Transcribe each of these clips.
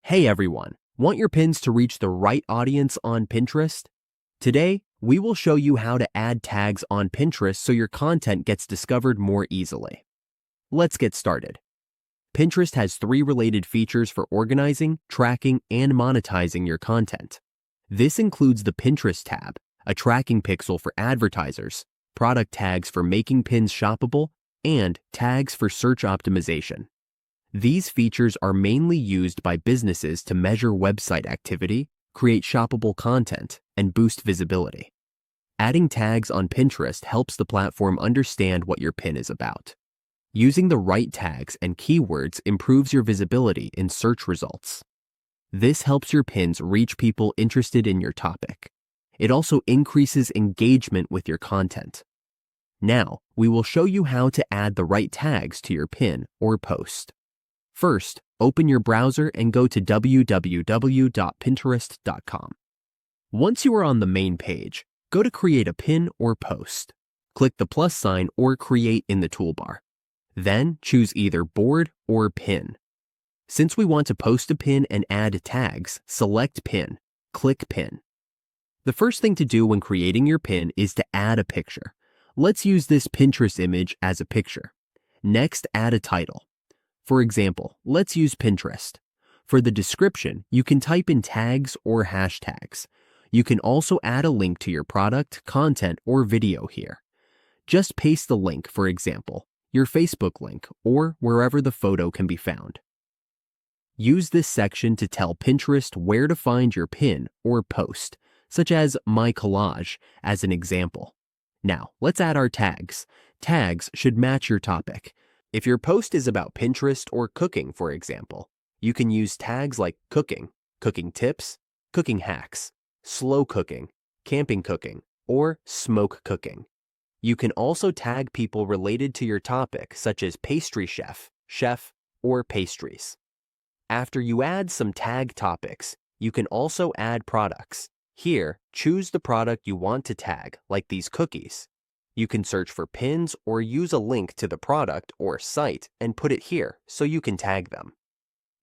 Hey everyone, want your pins to reach the right audience on Pinterest? Today, we will show you how to add tags on Pinterest so your content gets discovered more easily. Let's get started. Pinterest has 3 related features for organizing, tracking, and monetizing your content. This includes the Pinterest tab, a tracking pixel for advertisers, product tags for making pins shoppable, and tags for search optimization. These features are mainly used by businesses to measure website activity, create shoppable content, and boost visibility. Adding tags on Pinterest helps the platform understand what your pin is about. Using the right tags and keywords improves your visibility in search results. This helps your pins reach people interested in your topic. It also increases engagement with your content. Now, we will show you how to add the right tags to your pin or post. First, open your browser and go to www.pinterest.com. Once you are on the main page, go to Create a Pin or Post. Click the plus sign or Create in the toolbar. Then choose either Board or Pin. Since we want to post a pin and add tags, select Pin. Click Pin. The first thing to do when creating your pin is to add a picture. Let's use this Pinterest image as a picture. Next, add a title. For example, let's use Pinterest. For the description, you can type in tags or hashtags. You can also add a link to your product, content, or video here. Just paste the link, for example, your Facebook link, or wherever the photo can be found. Use this section to tell Pinterest where to find your pin or post, such as My Collage as an example. Now, let's add our tags. Tags should match your topic. If your post is about Pinterest or cooking, for example, you can use tags like cooking, cooking tips, cooking hacks, slow cooking, camping cooking, or smoke cooking. You can also tag people related to your topic, such as pastry chef, chef, or pastries. After you add some tag topics, you can also add products. Here, choose the product you want to tag, like these cookies. You can search for pins or use a link to the product or site and put it here so you can tag them.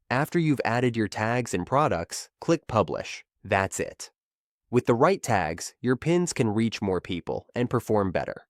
After you've added your tags and products, click Publish. That's it. With the right tags, your pins can reach more people and perform better.